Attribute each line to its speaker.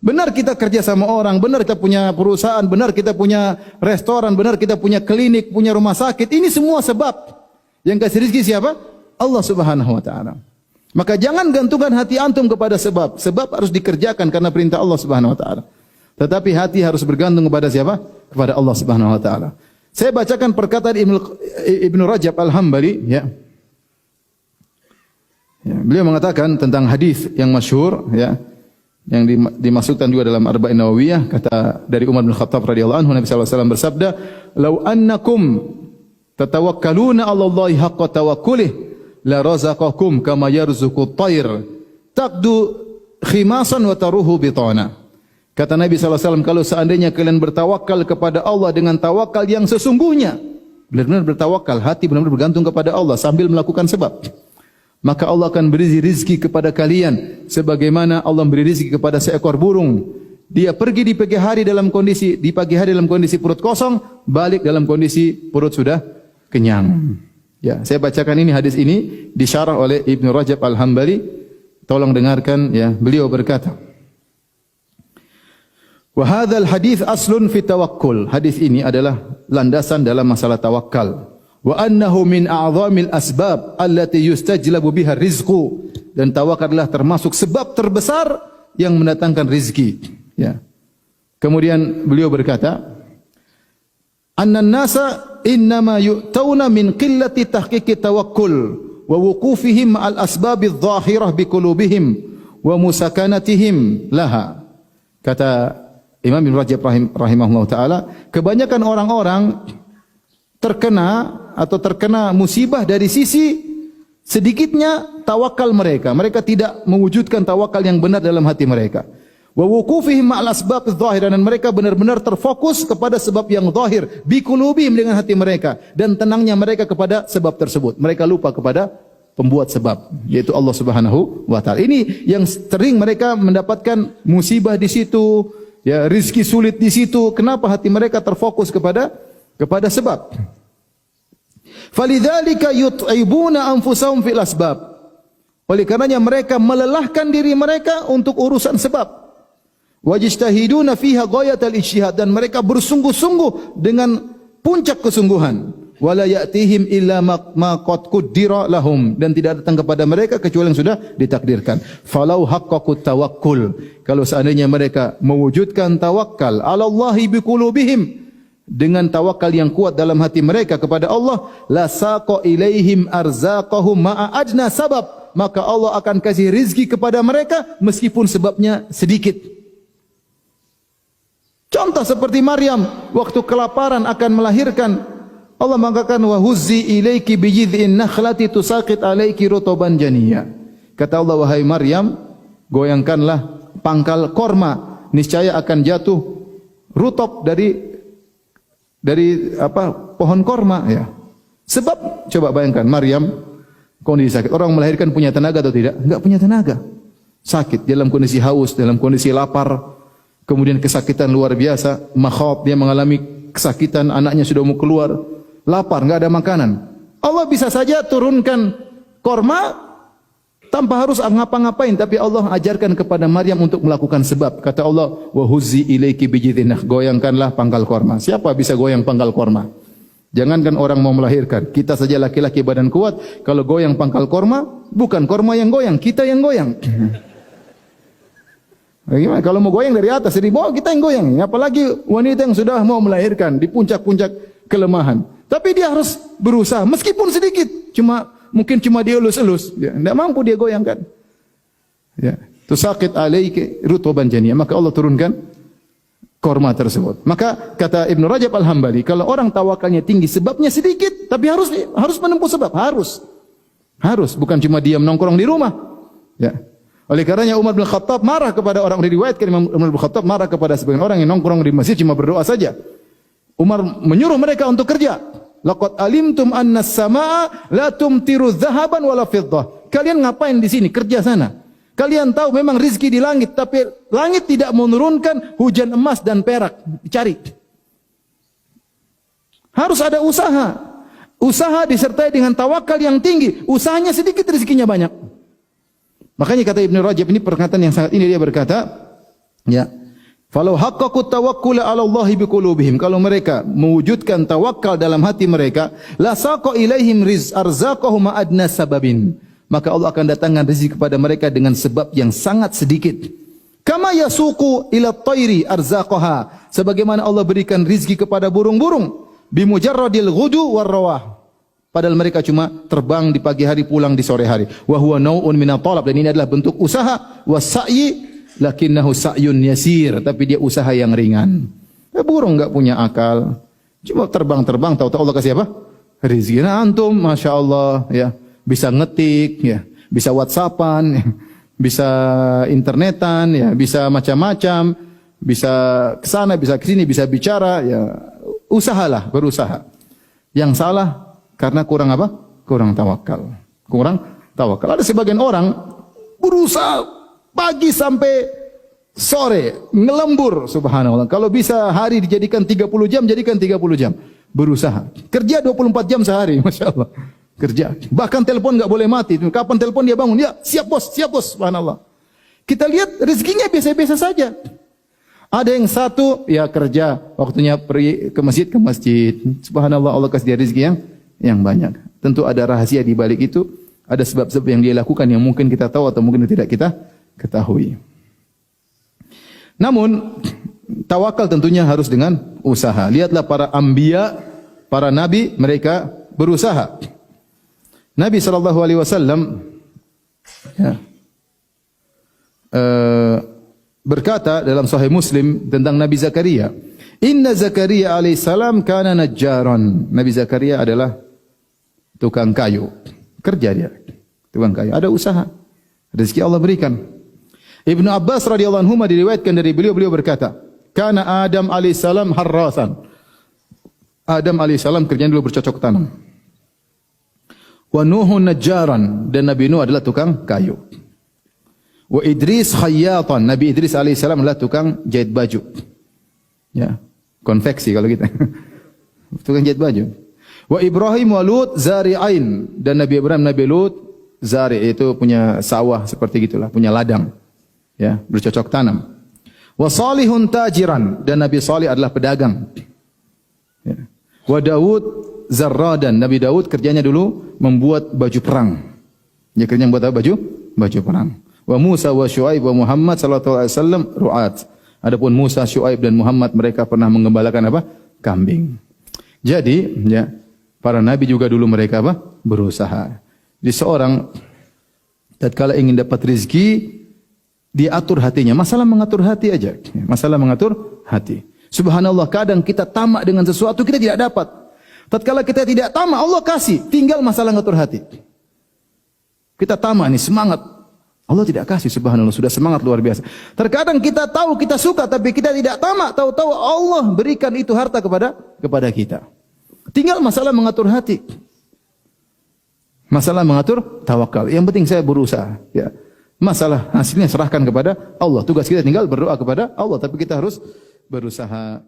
Speaker 1: Benar kita kerja sama orang, benar kita punya perusahaan, benar kita punya restoran, benar kita punya klinik, punya rumah sakit. Ini semua sebab. Yang kasih rezeki siapa? Allah Subhanahu wa taala. Maka jangan gantungkan hati antum kepada sebab. Sebab harus dikerjakan karena perintah Allah Subhanahu wa taala. Tetapi hati harus bergantung kepada siapa? Kepada Allah Subhanahu wa taala. Saya bacakan perkataan Ibnu Rajab Al-Hambali, ya. Beliau mengatakan tentang hadis yang masyhur, ya, yang dimasukkan juga dalam Arba'in Nawawiyah, kata dari Umar bin Khattab radhiyallahu anhu, Nabi sallallahu alaihi wasallam bersabda, "Lau annakum tatawakkaluna 'ala Allahi haqqa tawakkulih la razaqakum kama yarzuqut tayr taqdu khimasan wa taruhu bitana." Kata Nabi sallallahu alaihi wasallam, kalau seandainya kalian bertawakal kepada Allah dengan tawakal yang sesungguhnya, benar-benar bertawakal, hati benar-benar bergantung kepada Allah sambil melakukan sebab, maka Allah akan beri rizki kepada kalian sebagaimana Allah beri rizki kepada seekor burung. Dia pergi di pagi hari dalam kondisi perut kosong, balik dalam kondisi perut sudah kenyang. Ya, saya bacakan ini, hadis ini disyarah oleh Ibnu Rajab Al-Hambali. Tolong dengarkan, ya. Beliau berkata, "Wa hadzal hadits aslun fi tawakkul." Hadis ini adalah landasan dalam masalah tawakal. Wa annahu min a'zamil asbab allati yustajlabu biha rizqu, dan tawakal adalah termasuk sebab terbesar yang mendatangkan rizki, ya. Kemudian beliau berkata, "Annan nasa innama yu'tauna min qillati tahqiqi tawakkul wa wuqufihim al asbabiz zahirah bi qulubihim wa musakanatihim laha." Kata Imam Ibnu Rajab rahimahullah taala, kebanyakan orang-orang terkena musibah dari sisi sedikitnya tawakal mereka. Mereka tidak mewujudkan tawakal yang benar dalam hati mereka. Wa wuqufihim ma'al asbab adh-dhahirah, dan mereka benar-benar terfokus kepada sebab yang zahir, bi qulubihim, dengan hati mereka, dan tenangnya mereka kepada sebab tersebut. Mereka lupa kepada pembuat sebab, yaitu Allah Subhanahu wa taala. Ini yang sering mereka mendapatkan musibah di situ, ya, rizki sulit di situ. Kenapa? Hati mereka terfokus kepada sebab. Falidzalika yut'ibuna anfusahum fil asbab. Oleh karenanya mereka melelahkan diri mereka untuk urusan sebab. Wajtahiduna fiha ghayatal ijtihad, dan mereka bersungguh-sungguh dengan puncak kesungguhan. Wala ya'tihim illa ma qad qaddara lahum, dan tidak datang kepada mereka kecuali yang sudah ditakdirkan. Falau haqqaqut tawakkul, kalau seandainya mereka mewujudkan tawakal ala Allahi biqulubihim, dengan tawakal yang kuat dalam hati mereka kepada Allah, la saqa ilaihim arzaqahum ma'a ajna sabab, maka Allah akan kasih rizki kepada mereka meskipun sebabnya sedikit. Contoh seperti Maryam waktu kelaparan akan melahirkan, Allah mengatakan wa huzzi ilaiki bi jid'in nakhlati tusaqit alaiki rutuban janiyya. Kata Allah, wahai Maryam, goyangkanlah pangkal korma, niscaya akan jatuh rutub dari pohon korma, ya. Sebab coba bayangkan Maryam kondisi sakit. Orang melahirkan punya tenaga atau tidak? Enggak punya tenaga. Sakit dalam kondisi haus, dalam kondisi lapar. Kemudian kesakitan luar biasa, makhab, dia mengalami kesakitan, anaknya sudah mau keluar, lapar, enggak ada makanan. Allah bisa saja turunkan korma tanpa harus ngapa-ngapain, tapi Allah ajarkan kepada Maryam untuk melakukan sebab. Kata Allah, wa huzzi ilaiki bijidinah, goyangkanlah pangkal korma. Siapa bisa goyang pangkal korma? Jangankan orang mau melahirkan, kita saja laki-laki badan kuat, kalau goyang pangkal korma, bukan korma yang goyang, kita yang goyang. Bagaimana kalau mau goyang dari atas, dari bawah kita yang goyang. Apalagi wanita yang sudah mau melahirkan di puncak-puncak kelemahan. Tapi dia harus berusaha meskipun sedikit. Mungkin cuma dia elus-elus. Ya, tidak mampu dia goyangkan. Ya, tusaqit alaiki rutuban janiyah. Maka Allah turunkan korma tersebut. Maka kata Ibnu Rajab Al-Hambali, kalau orang tawakalnya tinggi, sebabnya sedikit, tapi harus menempuh sebab, harus, bukan cuma diam nongkrong di rumah. Ya. Oleh karenanya Umar bin Khattab marah kepada orang, diriwayatkan Umar bin Khattab marah kepada sebagian orang yang nongkrong di masjid cuma berdoa saja. Umar menyuruh mereka untuk kerja. Laqad alimtum anna as-samaa'a la tumtiru dzahaban wala fiddah. Kalian ngapain di sini? Kerja sana. Kalian tahu memang rizki di langit, tapi langit tidak menurunkan hujan emas dan perak. Cari. Harus ada usaha. Usaha disertai dengan tawakal yang tinggi. Usahanya sedikit, rizkinya banyak. Makanya kata Ibnu Rajab, ini perkataan yang sangat ini, dia berkata, Ya. Falau haqqaqut tawakkul 'ala Allah biqulubihim, kalau mereka mewujudkan tawakal dalam hati mereka, la saqa ilaihim arzaqahum adna sababin, maka Allah akan datangkan rezeki kepada mereka dengan sebab yang sangat sedikit. Kama yasuqu ila at-tayri arzaqaha, sebagaimana Allah berikan rezeki kepada burung-burung, bimujarradil ghudu war rawah, padahal mereka cuma terbang di pagi hari, pulang di sore hari. Wa huwa nau'un minat talab, dan ini adalah bentuk usaha, wasa'yi lakinnahu sa'yun yasir, tapi dia usaha yang ringan. Burung enggak punya akal, cuma terbang-terbang, tahu-tahu Allah kasih apa? Rezeki. Nah, antum Masya Allah ya, bisa ngetik ya, bisa WhatsAppan ya, bisa internetan ya, bisa macam-macam, bisa ke sana, bisa ke sini, bisa bicara ya. Usahalah, berusaha. Yang salah karena kurang apa? Kurang tawakal. Kurang tawakal. Ada sebagian orang berusaha pagi sampai sore, ngelembur, subhanallah. Kalau bisa hari dijadikan 30 jam, jadikan 30 jam. Berusaha. Kerja 24 jam sehari, Masya Allah. Kerja. Bahkan telepon nggak boleh mati. Kapan telepon dia bangun? Ya, siap bos, subhanallah. Kita lihat rezekinya biasa-biasa saja. Ada yang satu, ya kerja, waktunya pergi ke masjid, subhanallah, Allah kasih dia rezeki yang banyak. Tentu ada rahasia di balik itu, ada sebab-sebab yang dia lakukan yang mungkin kita tahu atau mungkin tidak kita ketahui. Namun tawakal tentunya harus dengan usaha. Lihatlah para anbiya, para nabi, mereka berusaha. Nabi SAW ya, berkata dalam Sahih Muslim tentang Nabi Zakaria, Inna Zakaria alaihissalam kana najjaran. Nabi Zakaria adalah tukang kayu, kerja dia, tukang kayu, ada usaha, rezeki Allah berikan. Ibnu Abbas radhiyallahu anhu diriwayatkan dari beliau berkata, kana Adam alaihissalam harrasan. Adam alaihissalam kerjanya dulu bercocok tanam. Wa Nuhun najjaran, dan Nabi Nuh adalah tukang kayu. Wa Idris khayyatan, Nabi Idris alaihissalam adalah tukang jahit baju. Ya, konveksi kalau kita. Tukang jahit baju. Wa Ibrahim wa Lut zari'ain, dan Nabi Ibrahim, Nabi Lut zari' itu punya sawah seperti gitulah, punya ladang. Ya, bercocok tanam. Wa Salihun tajiran, dan Nabi Salih adalah pedagang. Ya. Wa Daud zarradan, Nabi Daud kerjanya dulu membuat baju perang. Dia kerjanya membuat apa? Baju perang. Wa Musa wa Syuaib wa Muhammad sallallahu alaihi wasallam ru'at. Adapun Musa, Syuaib dan Muhammad mereka pernah menggembalakan apa? Kambing. Jadi, ya, para nabi juga dulu mereka apa? Berusaha. Di seorang tatkala ingin dapat rezeki, dia atur hatinya. Masalah mengatur hati aja. Masalah mengatur hati. Subhanallah, kadang kita tamak dengan sesuatu kita tidak dapat. Tatkala kita tidak tamak, Allah kasih. Tinggal masalah mengatur hati. Kita tamak nih, semangat. Allah tidak kasih, subhanallah, sudah semangat luar biasa. Terkadang kita tahu, kita suka, tapi kita tidak tamak. Tahu-tahu Allah berikan itu harta kepada kita. Tinggal masalah mengatur hati. Masalah mengatur tawakal. Yang penting saya berusaha. Ya. Masalah hasilnya serahkan kepada Allah. Tugas kita tinggal berdoa kepada Allah, tapi kita harus berusaha.